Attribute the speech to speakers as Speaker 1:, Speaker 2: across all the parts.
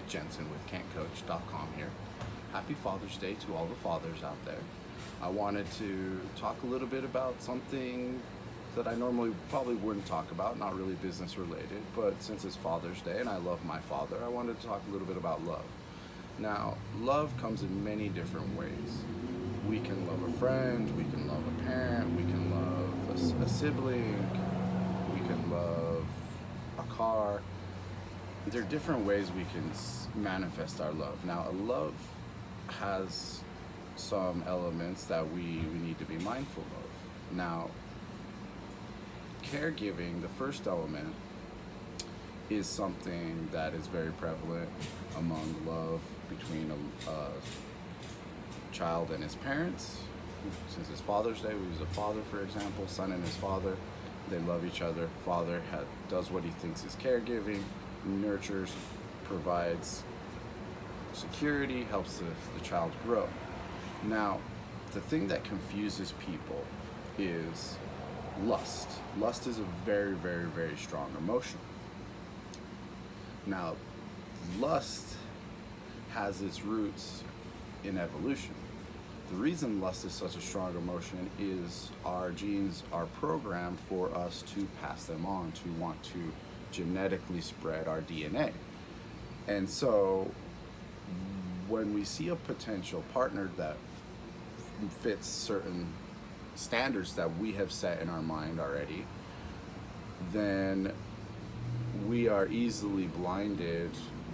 Speaker 1: Mike Jensen with KentCoach.com here. Happy Father's Day to all the fathers out there. I wanted to talk a little bit about something that I normally probably wouldn't talk about, not really business related, but since it's Father's Day and I love my father, I wanted to talk a little bit about love. Now, love comes in many different ways. We can love a friend, we can love a parent, we can love a sibling, we can love a car. There are different ways we can manifest our love. Now, love has some elements that we need to be mindful of. Now, caregiving, the first element, is something that is very prevalent among love between a child and his parents. Since it's Father's Day, we use a father, for example, son and his father. They love each other. Father does what he thinks is caregiving, nurtures, provides security, helps the child grow. Now, the thing that confuses people is lust. Lust is a very, very, very strong emotion. Now, lust has its roots in evolution. The reason lust is such a strong emotion is our genes are programmed for us to pass them on, to want to genetically spread our DNA. And so when we see a potential partner that fits certain standards that we have set in our mind already, then we are easily blinded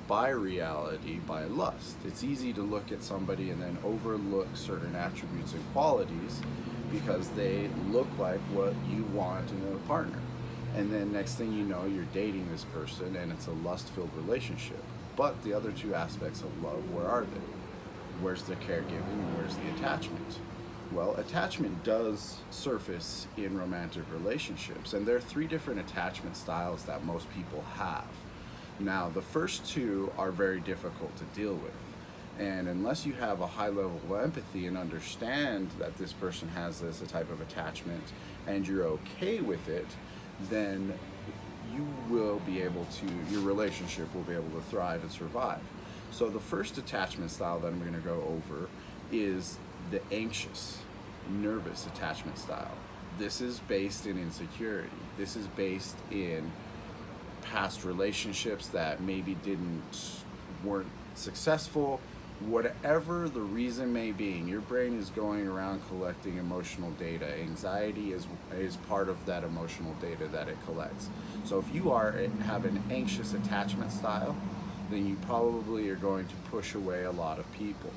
Speaker 1: by reality, by lust. It's easy to look at somebody and then overlook certain attributes and qualities because they look like what you want in a partner. And then next thing you know, you're dating this person and it's a lust-filled relationship. But the other two aspects of love, where are they? Where's the caregiving and where's the attachment? Well, attachment does surface in romantic relationships, and there are three different attachment styles that most people have. Now, the first two are very difficult to deal with, and unless you have a high level of empathy and understand that this person has a type of attachment and you're okay with it, then you will be able to, your relationship will be able to thrive and survive. So the first attachment style that I'm going to go over is the anxious, nervous attachment style. This is based in insecurity. This is based in past relationships that maybe weren't successful. Whatever the reason may be, your brain is going around collecting emotional data. Anxiety is part of that emotional data that it collects. So if you have an anxious attachment style, then you probably are going to push away a lot of people.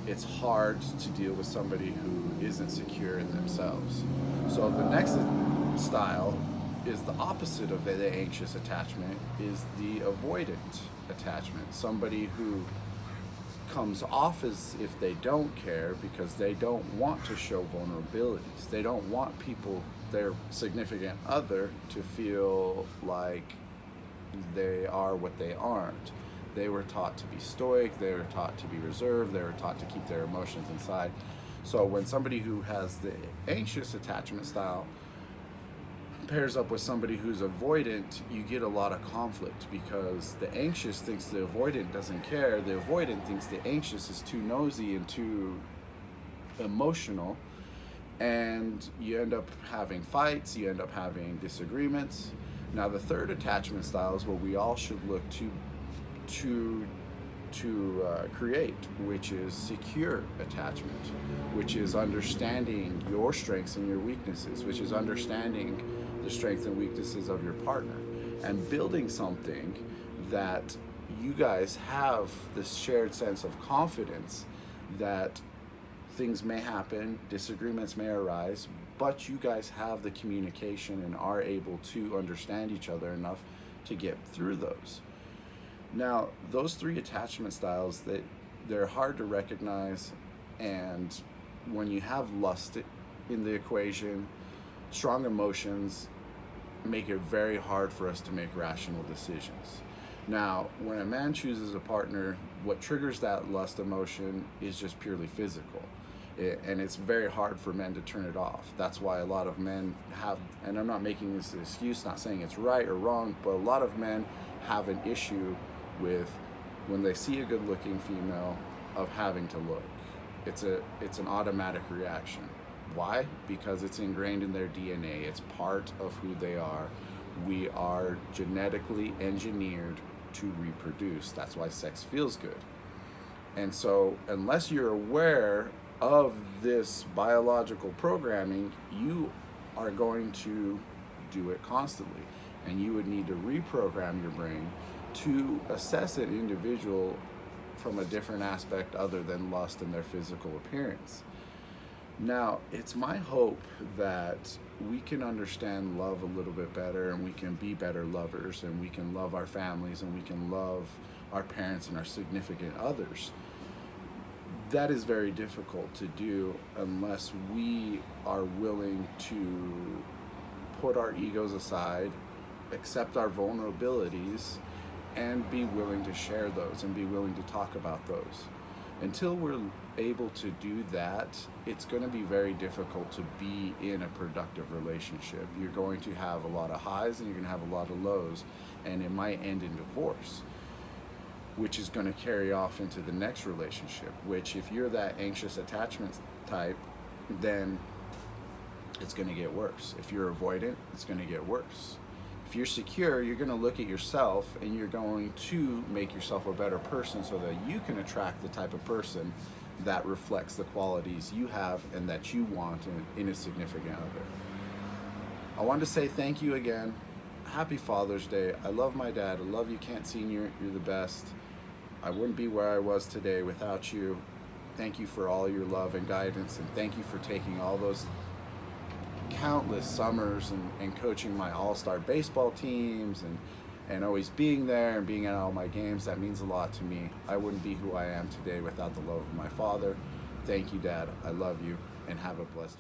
Speaker 1: It's hard to deal with somebody who isn't secure in themselves. So the next style is the opposite of the anxious attachment, is the avoidant attachment. Somebody who comes off as if they don't care because they don't want to show vulnerabilities. They don't want people, their significant other, to feel like they are what they aren't. They were taught to be stoic, they were taught to be reserved, they were taught to keep their emotions inside. So when somebody who has the anxious attachment style pairs up with somebody who's avoidant, you get a lot of conflict because the anxious thinks the avoidant doesn't care. The avoidant thinks the anxious is too nosy and too emotional, and you end up having fights, you end up having disagreements. Now, the third attachment style is what we all should look to create, which is secure attachment, which is understanding your strengths and your weaknesses, which is understanding the strengths and weaknesses of your partner and building something that you guys have this shared sense of confidence that things may happen, disagreements may arise, but you guys have the communication and are able to understand each other enough to get through those. Now, those three attachment styles, they're hard to recognize, and when you have lust in the equation, strong emotions make it very hard for us to make rational decisions. Now, when a man chooses a partner, what triggers that lust emotion is just purely physical. And it's very hard for men to turn it off. That's why a lot of men have, and I'm not making this an excuse, not saying it's right or wrong, but a lot of men have an issue with when they see a good-looking female of having to look. It's an automatic reaction. Why? Because it's ingrained in their DNA. It's part of who they are. We are genetically engineered to reproduce. That's why sex feels good. And so, unless you're aware of this biological programming, you are going to do it constantly. And you would need to reprogram your brain to assess an individual from a different aspect other than lust and their physical appearance. Now, it's my hope that we can understand love a little bit better, and we can be better lovers, and we can love our families, and we can love our parents and our significant others. That is very difficult to do unless we are willing to put our egos aside, accept our vulnerabilities, and be willing to share those and be willing to talk about those. Until we're able to do that, it's going to be very difficult to be in a productive relationship. You're going to have a lot of highs and you're going to have a lot of lows, and it might end in divorce, which is going to carry off into the next relationship, which if you're that anxious attachment type, then it's going to get worse. If you're avoidant, it's going to get worse. If you're secure, you're going to look at yourself and you're going to make yourself a better person so that you can attract the type of person that reflects the qualities you have and that you want in a significant other. I wanted to say thank you again. Happy Father's Day. I love my dad. I love you, Kent Sr. You're the best. I wouldn't be where I was today without you. Thank you for all your love and guidance, and thank you for taking all those countless summers and coaching my all-star baseball teams and always being there and being at all my games. That means a lot to me. I wouldn't be who I am today without the love of my father. Thank you, Dad. I love you, and have a blessed